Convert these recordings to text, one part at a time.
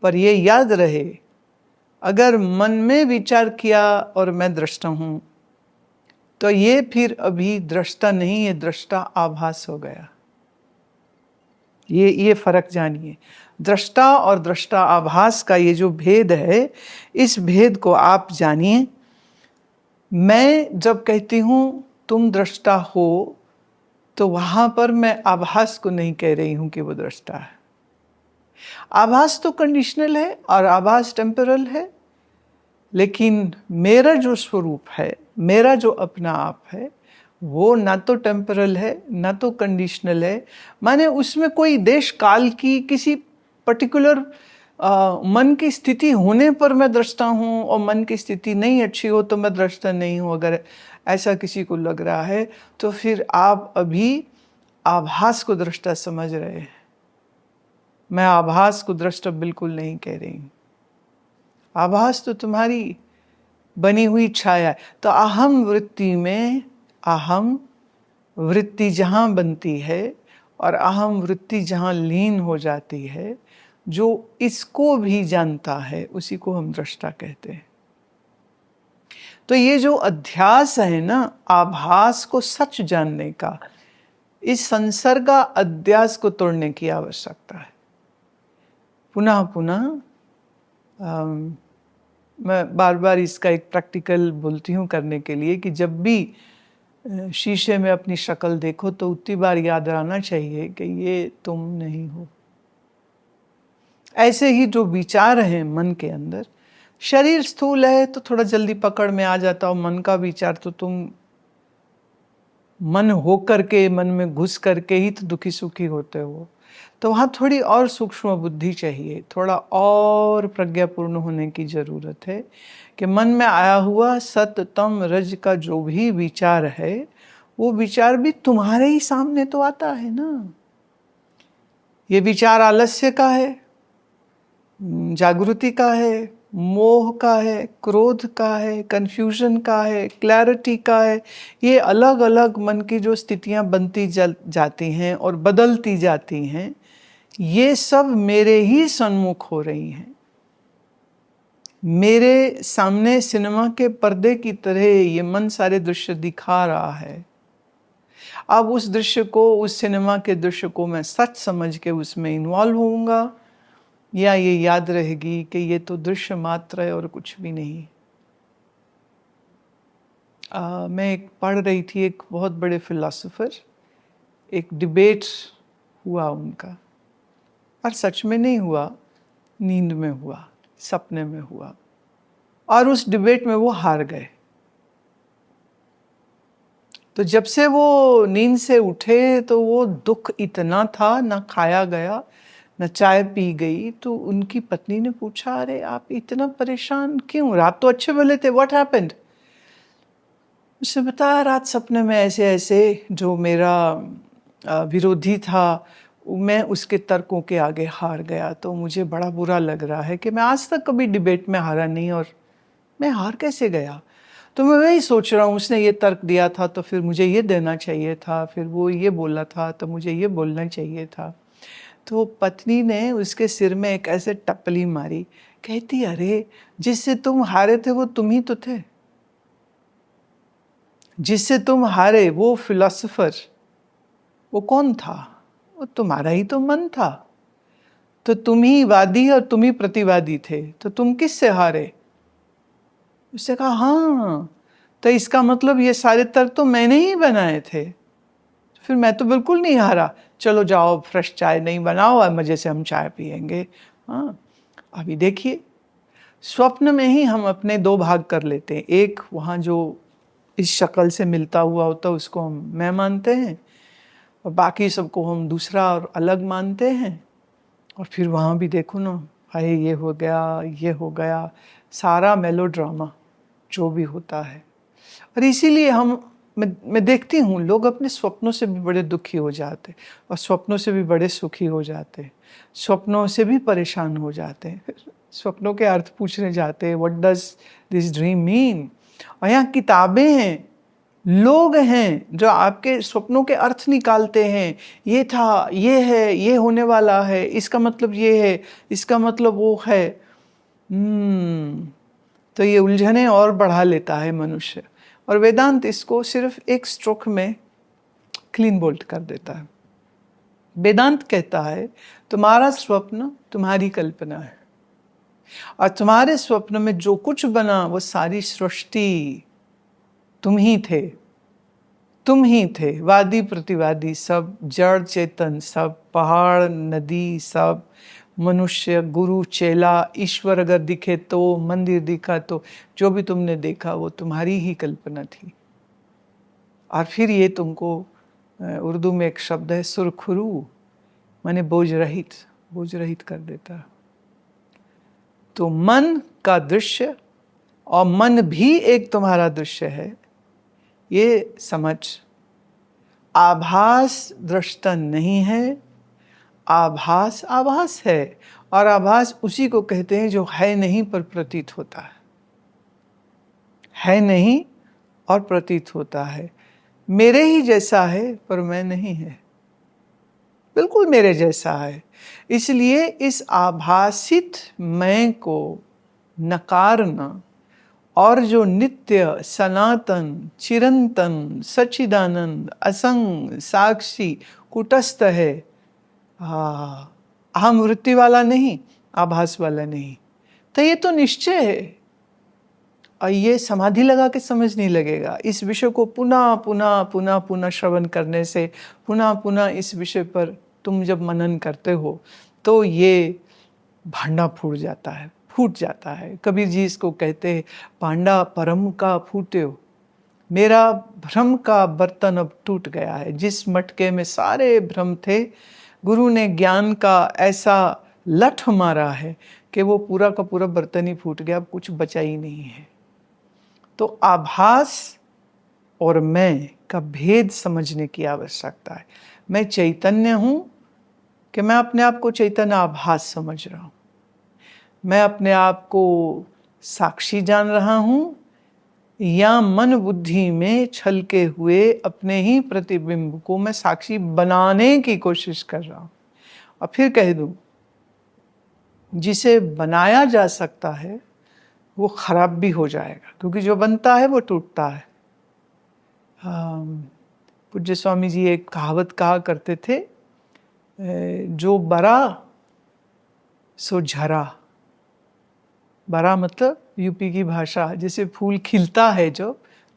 पर ये याद रहे, अगर मन में विचार किया और मैं दृष्टा हूं, तो ये फिर अभी दृष्टा नहीं है, दृष्टा आभास हो गया। ये फर्क जानिए। दृष्टा और दृष्टा आभास का ये जो भेद है, इस भेद को आप जानिए। मैं जब कहती हूं तुम दृष्टा हो, तो वहां पर मैं आभास को नहीं कह रही हूं कि वो दृष्टा है। आभास तो कंडीशनल है और आभास टेम्परल है, लेकिन मेरा जो स्वरूप है, मेरा जो अपना आप है, वो ना तो टेम्परल है ना तो कंडीशनल है। माने उसमें कोई देश काल की किसी पर्टिकुलर मन की स्थिति होने पर मैं दृष्टा हूँ और मन की स्थिति नहीं अच्छी हो तो मैं दृष्टा नहीं हूँ। अगर ऐसा किसी को लग रहा है तो फिर आप अभी आभास को दृष्टा समझ रहे हैं। मैं आभास को दृष्टा बिल्कुल नहीं कह रही हूँ। आभास तो तुम्हारी बनी हुई छाया है। तो अहम वृत्ति में अहम वृत्ति जहाँ बनती है और अहम वृत्ति जहाँ लीन हो जाती है, जो इसको भी जानता है, उसी को हम दृष्टा कहते हैं। तो ये जो अध्यास है ना, आभास को सच जानने का, इस संसर्ग अध्यास को तोड़ने की आवश्यकता है। पुनः पुनः मैं बार बार इसका एक प्रैक्टिकल बोलती हूँ करने के लिए कि जब भी शीशे में अपनी शक्ल देखो तो उतनी बार याद आना चाहिए कि ये तुम नहीं हो। ऐसे ही जो विचार हैं मन के अंदर, शरीर स्थूल है तो थोड़ा जल्दी पकड़ में आ जाता हो मन का विचार, तो तुम मन हो करके, मन में घुस करके ही तो दुखी सुखी होते हो। तो वहाँ थोड़ी और सूक्ष्म बुद्धि चाहिए, थोड़ा और प्रज्ञापूर्ण होने की जरूरत है कि मन में आया हुआ सत तम रज का जो भी विचार है, वो विचार भी तुम्हारे ही सामने तो आता है ना। ये विचार आलस्य का है, जागृति का है, मोह का है, क्रोध का है, कंफ्यूजन का है, क्लैरिटी का है। ये अलग अलग मन की जो स्थितियां बनती जाती हैं और बदलती जाती हैं, ये सब मेरे ही सन्मुख हो रही हैं। मेरे सामने सिनेमा के पर्दे की तरह ये मन सारे दृश्य दिखा रहा है। अब उस दृश्य को, उस सिनेमा के दृश्य को मैं सच समझ के उसमें इन्वॉल्व होऊंगा, या ये याद रहेगी कि ये तो दृश्य मात्र है और कुछ भी नहीं। मैं एक पढ़ रही थी, एक बहुत बड़े फिलोसोफर, एक डिबेट हुआ उनका, और सच में नहीं हुआ, नींद में हुआ, सपने में हुआ, और उस डिबेट में वो हार गए। तो जब से वो नींद से उठे तो वो दुख इतना था, ना खाया गया न चाय पी गई। तो उनकी पत्नी ने पूछा, अरे आप इतना परेशान क्यों, रात तो अच्छे भले थे, व्हाट हैपेंड? उसने बताया, रात सपने में ऐसे ऐसे जो मेरा विरोधी था, मैं उसके तर्कों के आगे हार गया। तो मुझे बड़ा बुरा लग रहा है कि मैं आज तक कभी डिबेट में हारा नहीं, और मैं हार कैसे गया। तो मैं वही सोच रहा हूँ, उसने ये तर्क दिया था तो फिर मुझे ये देना चाहिए था, फिर वो ये बोला था तो मुझे ये बोलना चाहिए था। तो पत्नी ने उसके सिर में एक ऐसे टपली मारी, कहती, अरे जिससे तुम हारे थे वो तुम ही तो थे। जिससे तुम हारे वो फिलोसोफर, वो कौन था? वो तुम्हारा ही तो मन था। तो तुम ही वादी और तुम ही प्रतिवादी थे, तो तुम किससे हारे? उसने कहा, हाँ, तो इसका मतलब ये सारे तर्क तो मैंने ही बनाए थे, फिर मैं तो बिल्कुल नहीं हारा। चलो जाओ, फ्रेश चाय नहीं बनाओ और मजे से हम चाय पियेंगे। हाँ, अभी देखिए, स्वप्न में ही हम अपने दो भाग कर लेते हैं। एक वहाँ जो इस शक्ल से मिलता हुआ होता है उसको हम मैं मानते हैं, और बाकी सबको हम दूसरा और अलग मानते हैं। और फिर वहाँ भी देखो ना, हाय ये हो गया, ये हो गया, सारा मेलोड्रामा जो भी होता है। और इसीलिए मैं देखती हूँ लोग अपने स्वप्नों से भी बड़े दुखी हो जाते, और स्वप्नों से भी बड़े सुखी हो जाते, स्वप्नों से भी परेशान हो जाते हैं, स्वप्नों के अर्थ पूछने जाते हैं, what does this dream mean. और यहाँ किताबें हैं लोग हैं जो आपके स्वप्नों के अर्थ निकालते हैं, ये था, ये है, ये होने वाला है, इसका मतलब ये है, इसका मतलब वो है। तो ये उलझने और बढ़ा लेता है मनुष्य, और वेदांत इसको सिर्फ एक स्ट्रोक में क्लीन बोल्ट कर देता है। वेदांत कहता है तुम्हारा स्वप्न तुम्हारी कल्पना है, और तुम्हारे स्वप्न में जो कुछ बना वो सारी सृष्टि तुम ही थे, तुम ही थे। वादी प्रतिवादी सब, जड़ चेतन सब, पहाड़ नदी सब, मनुष्य, गुरु, चेला, ईश्वर अगर दिखे तो, मंदिर दिखा तो, जो भी तुमने देखा वो तुम्हारी ही कल्पना थी। और फिर ये तुमको, उर्दू में एक शब्द है सुरखुरू, माने बोझ रहित कर देता। तो मन का दृश्य, और मन भी एक तुम्हारा दृश्य है, ये समझ। आभास दृष्टा नहीं है, आभास आभास है, और आभास उसी को कहते हैं जो है नहीं पर प्रतीत होता है नहीं और प्रतीत होता है। मेरे ही जैसा है पर मैं नहीं है, बिल्कुल मेरे जैसा है। इसलिए इस आभासित मैं को नकारना, और जो नित्य, सनातन, चिरंतन, सच्चिदानंद, असंग, साक्षी, कुटस्थ है, अहम वृत्ति वाला नहीं, आभास वाला नहीं, तो ये तो निश्चय है। और ये समाधि लगा के समझ नहीं लगेगा। इस विषय को पुनः पुनः पुनः पुनः श्रवण करने से, पुनः पुनः इस विषय पर तुम जब मनन करते हो तो ये भांडा फूट जाता है। कबीर जी इसको कहते हैं, भांडा परम का फूटे हो, मेरा भ्रम का बर्तन अब टूट गया है। जिस मटके में सारे भ्रम थे, गुरु ने ज्ञान का ऐसा लठ मारा है कि वो पूरा का पूरा बर्तन ही फूट गया, अब कुछ बचा ही नहीं है। तो आभास और मैं का भेद समझने की आवश्यकता है। मैं चैतन्य हूँ कि मैं अपने आप को चैतन्य आभास समझ रहा हूँ, मैं अपने आप को साक्षी जान रहा हूँ, या मन बुद्धि में छलके हुए अपने ही प्रतिबिंब को मैं साक्षी बनाने की कोशिश कर रहा हूँ। और फिर कह दूं, जिसे बनाया जा सकता है वो खराब भी हो जाएगा, क्योंकि जो बनता है वो टूटता है। पूज्य स्वामी जी एक कहावत कहा करते थे, जो बरा सो झरा। बरा मतलब यूपी की भाषा, जैसे फूल खिलता है,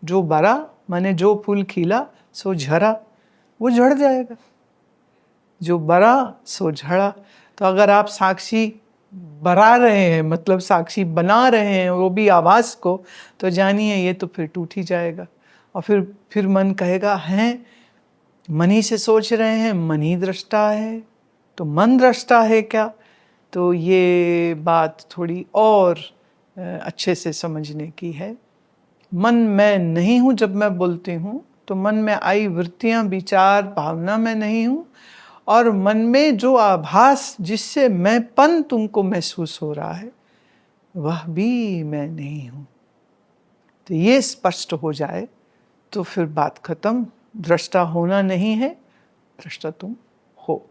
जो बरा माने जो फूल खिला, सो झरा, वो झड़ जाएगा। जो बरा सो झड़ा। तो अगर आप साक्षी बरा रहे हैं, मतलब साक्षी बना रहे हैं वो भी आवाज को, तो जानिए ये तो फिर टूट ही जाएगा। और फिर मन कहेगा, हैं मन ही से सोच रहे हैं, मन ही दृष्टा है, तो मन दृष्टा है क्या? तो ये बात थोड़ी और अच्छे से समझने की है। मन मैं नहीं हूँ जब मैं बोलती हूँ, तो मन में आई वृत्तियाँ, विचार, भावना मैं नहीं हूँ, और मन में जो आभास जिससे मैंपन तुमको महसूस हो रहा है वह भी मैं नहीं हूँ। तो ये स्पष्ट हो जाए तो फिर बात खत्म। दृष्टा होना नहीं है, दृष्टा तुम हो।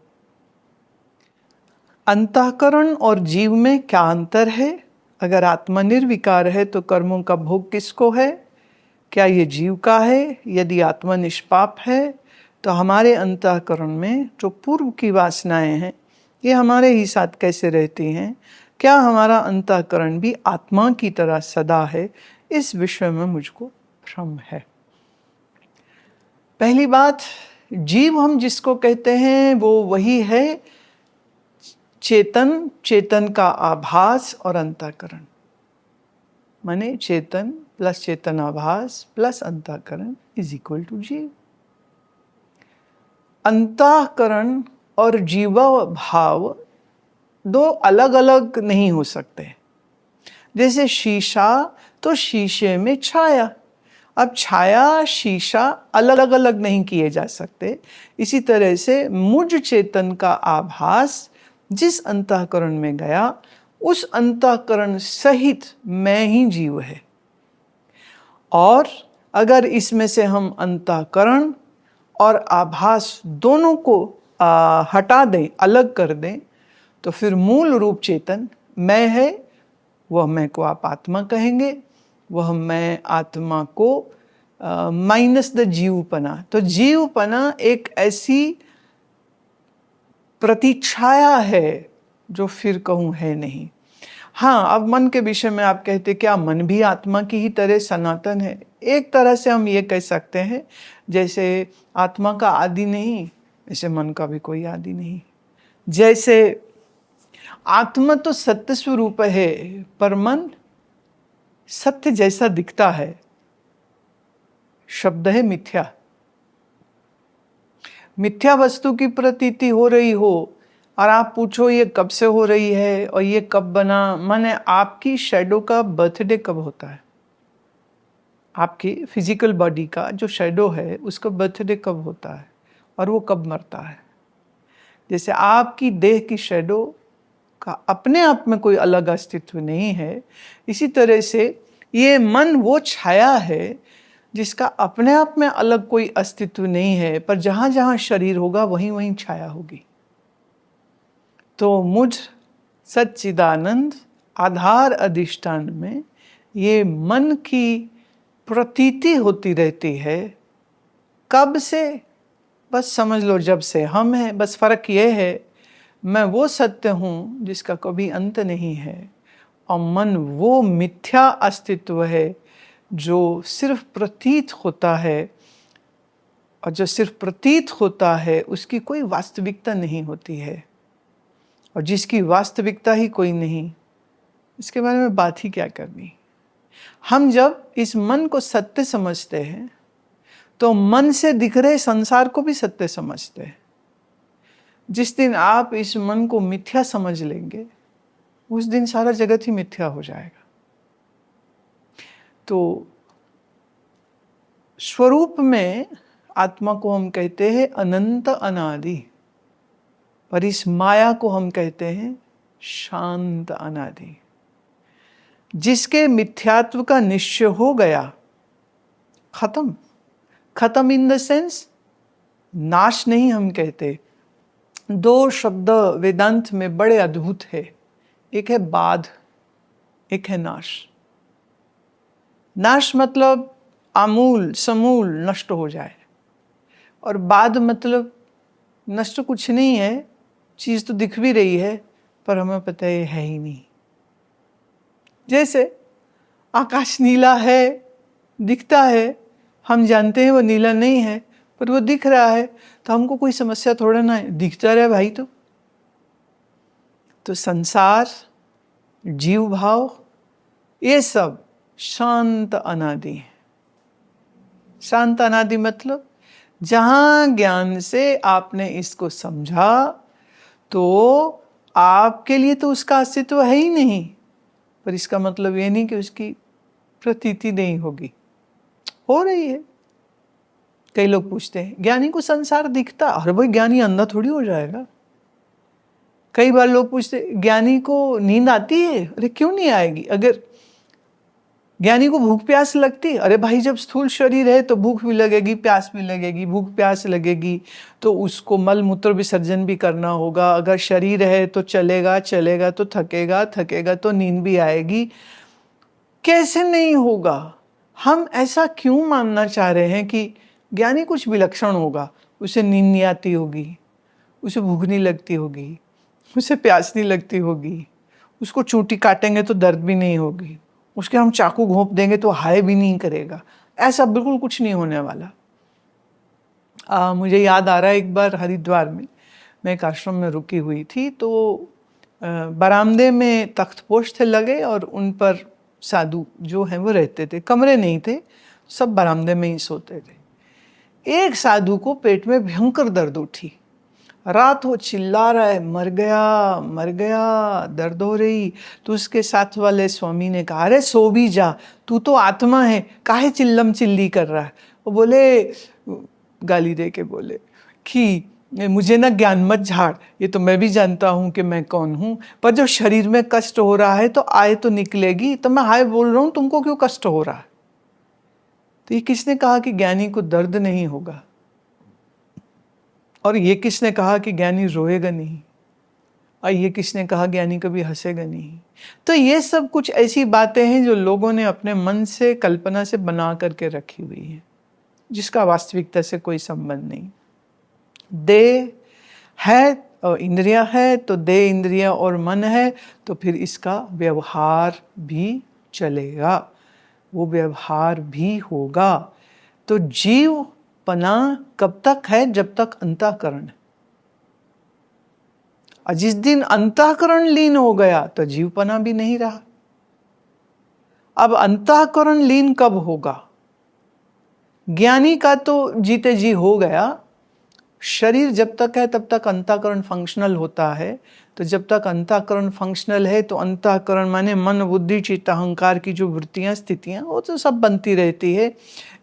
अंतःकरण और जीव में क्या अंतर है? अगर आत्मा निर्विकार है तो कर्मों का भोग किसको है? क्या ये जीव का है? यदि आत्मा निष्पाप है तो हमारे अंतःकरण में जो पूर्व की वासनाएं हैं ये हमारे ही साथ कैसे रहती हैं? क्या हमारा अंतःकरण भी आत्मा की तरह सदा है? इस विषय में मुझको भ्रम है। पहली बात, जीव हम जिसको कहते हैं वो वही है चेतन, चेतन का आभास और अंतःकरण, माने चेतन प्लस चेतनाभास प्लस अंतःकरण इज इक्वल टू जीव। अंतःकरण और जीवा भाव दो अलग अलग नहीं हो सकते। जैसे शीशा तो शीशे में छाया, अब छाया शीशा अलग अलग नहीं किए जा सकते। इसी तरह से मुझ चेतन का आभास जिस अंतःकरण में गया उस अंतःकरण सहित मैं ही जीव है। और अगर इसमें से हम अंतःकरण और आभास दोनों को हटा दें, अलग कर दें, तो फिर मूल रूप चेतन मैं है, वह मैं को आप आत्मा कहेंगे, वह मैं आत्मा को माइनस द जीवपना। तो जीवपना एक ऐसी प्रतिच्छाया है जो फिर कहूँ है नहीं। हाँ, अब मन के विषय में आप कहते क्या मन भी आत्मा की ही तरह सनातन है? एक तरह से हम ये कह सकते हैं, जैसे आत्मा का आदि नहीं, ऐसे मन का भी कोई आदि नहीं। जैसे आत्मा तो सत्य स्वरूप है, पर मन सत्य जैसा दिखता है। शब्द है मिथ्या। मिथ्या वस्तु की प्रतीति हो रही हो और आप पूछो ये कब से हो रही है और ये कब बना, माने आपकी शैडो का बर्थडे कब होता है? आपकी फिजिकल बॉडी का जो शैडो है उसका बर्थडे कब होता है और वो कब मरता है? जैसे आपकी देह की शैडो का अपने आप में कोई अलग अस्तित्व नहीं है, इसी तरह से ये मन वो छाया है जिसका अपने आप में अलग कोई अस्तित्व नहीं है, पर जहाँ जहाँ शरीर होगा वहीं वहीं छाया होगी। तो मुझ सच्चिदानंद आधार अधिष्ठान में ये मन की प्रतीति होती रहती है। कब से? बस समझ लो जब से हम हैं। बस फर्क ये है, मैं वो सत्य हूँ जिसका कभी अंत नहीं है, और मन वो मिथ्या अस्तित्व है जो सिर्फ प्रतीत होता है, और जो सिर्फ प्रतीत होता है उसकी कोई वास्तविकता नहीं होती है, और जिसकी वास्तविकता ही कोई नहीं, इसके बारे में बात ही क्या करनी। हम जब इस मन को सत्य समझते हैं तो मन से दिख रहे संसार को भी सत्य समझते हैं। जिस दिन आप इस मन को मिथ्या समझ लेंगे उस दिन सारा जगत ही मिथ्या हो जाएगा। तो स्वरूप में आत्मा को हम कहते हैं अनंत अनादि, पर इस माया को हम कहते हैं शांत अनादि। जिसके मिथ्यात्व का निश्चय हो गया, खत्म। खत्म इन द सेंस नाश नहीं हम कहते। दो शब्द वेदांत में बड़े अद्भुत है, एक है बाध, एक है नाश। नाश मतलब आमूल समूल नष्ट हो जाए, और बाध मतलब नष्ट कुछ नहीं है, चीज़ तो दिख भी रही है पर हमें पता है ही नहीं। जैसे आकाश नीला है, दिखता है, हम जानते हैं वो नीला नहीं है, पर वो दिख रहा है, तो हमको कोई समस्या थोड़ा ना है, दिखता रहे भाई। तो संसार, जीव भाव, ये सब शांत अनादि है। शांत अनादि मतलब जहाँ ज्ञान से आपने इसको समझा तो आपके लिए तो उसका अस्तित्व है ही नहीं, पर इसका मतलब ये नहीं कि उसकी प्रतीति नहीं होगी, हो रही है। कई लोग पूछते हैं ज्ञानी को संसार दिखता, अरे भाई ज्ञानी अंधा थोड़ी हो जाएगा। कई बार लोग पूछते ज्ञानी को नींद आती है, अरे क्यों नहीं आएगी। अगर ज्ञानी को भूख प्यास लगती, अरे भाई जब स्थूल शरीर है तो भूख भी लगेगी, प्यास भी लगेगी। भूख प्यास लगेगी तो उसको मल मूत्र विसर्जन भी करना होगा। अगर शरीर है तो चलेगा, चलेगा तो थकेगा, थकेगा तो नींद भी आएगी। कैसे नहीं होगा? हम ऐसा क्यों मानना चाह रहे हैं कि ज्ञानी कुछ विलक्षण होगा, उसे नींद नहीं आती होगी, उसे भूख नहीं लगती होगी, उसे प्यास नहीं लगती होगी, उसको चूंटी काटेंगे तो दर्द भी नहीं होगी, उसके हम चाकू घोंप देंगे तो हाय भी नहीं करेगा। ऐसा बिल्कुल कुछ नहीं होने वाला। मुझे याद आ रहा है एक बार हरिद्वार में मैं एक आश्रम में रुकी हुई थी, तो बरामदे में तख्तपोश थे लगे और उन पर साधु जो हैं वो रहते थे। कमरे नहीं थे, सब बरामदे में ही सोते थे। एक साधु को पेट में भयंकर दर्द उठी, रात वो चिल्ला रहा है मर गया मर गया, दर्द हो रही। तो उसके साथ वाले स्वामी ने कहा अरे सो भी जा, तू तो आत्मा है, काहे चिल्लम चिल्ली कर रहा है। वो बोले, गाली दे के बोले कि मुझे ना ज्ञान मत झाड़, ये तो मैं भी जानता हूँ कि मैं कौन हूँ, पर जब शरीर में कष्ट हो रहा है तो आय तो निकलेगी, तो मैं हाय बोल रहा हूँ, तुमको क्यों कष्ट हो रहा है। तो ये किसने कहा कि ज्ञानी को दर्द नहीं होगा? और ये किसने कहा कि ज्ञानी रोएगा नहीं? और ये किसने कहा ज्ञानी कभी हंसेगा नहीं? तो ये सब कुछ ऐसी बातें हैं जो लोगों ने अपने मन से, कल्पना से बना करके रखी हुई है, जिसका वास्तविकता से कोई संबंध नहीं। देह है और इंद्रिया है, तो देह, इंद्रिया और मन है, तो फिर इसका व्यवहार भी चलेगा, वो व्यवहार भी होगा। तो जीवपना कब तक है? जब तक अंतःकरण है। और जिस दिन अंतःकरण लीन हो गया तो जीवपना भी नहीं रहा। अब अंतःकरण लीन कब होगा? ज्ञानी का तो जीते जी हो गया। शरीर जब तक है तब तक अंतःकरण फंक्शनल होता है। तो जब तक अंतःकरण फंक्शनल है तो अंतःकरण माने मन, बुद्धि, चित्त, अहंकार की जो वृत्तियां, स्थितियां, वो तो सब बनती रहती है।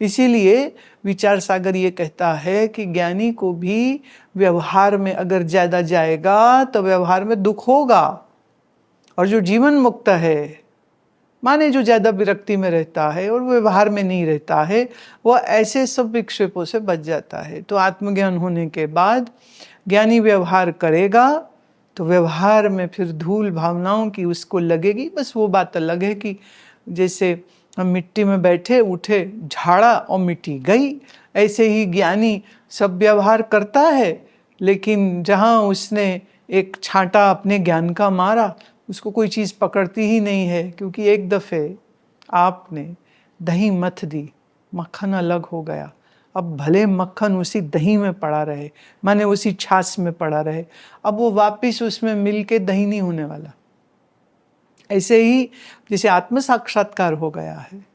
इसीलिए विचार सागर ये कहता है कि ज्ञानी को भी व्यवहार में अगर ज़्यादा जाएगा तो व्यवहार में दुख होगा। और जो जीवन मुक्त है, माने जो ज़्यादा विरक्ति में रहता है और व्यवहार में नहीं रहता है, वह ऐसे सब विक्षेपों से बच जाता है। तो आत्मज्ञान होने के बाद ज्ञानी व्यवहार करेगा तो व्यवहार में फिर धूल भावनाओं की उसको लगेगी। बस वो बात अलग है कि जैसे हम मिट्टी में बैठे उठे, झाड़ा और मिट्टी गई, ऐसे ही ज्ञानी सब व्यवहार करता है, लेकिन जहाँ उसने एक छांटा अपने ज्ञान का मारा, उसको कोई चीज़ पकड़ती ही नहीं है, क्योंकि एक दफ़े आपने दही मथ दी, मक्खन अलग हो गया। अब भले मक्खन उसी दही में पड़ा रहे, माने उसी छाछ में पड़ा रहे, अब वो वापस उसमें मिल के दही नहीं होने वाला। ऐसे ही जैसे आत्म साक्षात्कार हो गया है,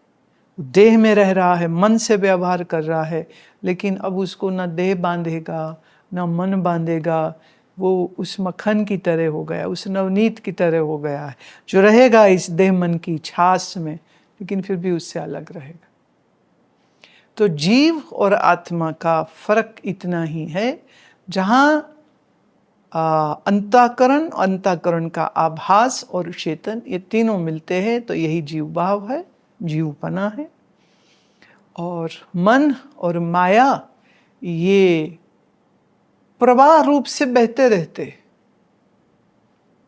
देह में रह रहा है, मन से व्यवहार कर रहा है, लेकिन अब उसको ना देह बांधेगा ना मन बांधेगा, वो उस मक्खन की तरह हो गया, उस नवनीत की तरह हो गया है, जो रहेगा इस देह मन की छाछ में, लेकिन फिर भी उससे अलग रहेगा। तो जीव और आत्मा का फर्क इतना ही है, जहाँ अंतःकरण का आभास और चेतन, ये तीनों मिलते हैं तो यही जीव भाव है, जीवपना है। और मन और माया ये प्रवाह रूप से बहते रहते।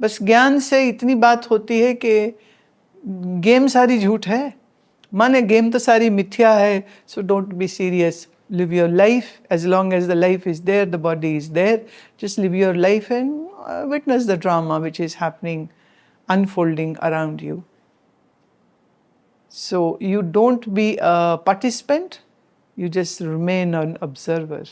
बस ज्ञान से इतनी बात होती है कि गेम सारी झूठ है, माने गेम तो सारी मिथ्या है। So don't be serious, live your life as long as the life is there, the body is there. Just live your life and witness the drama which is happening, unfolding around you. So you don't be a participant, you just remain an observer.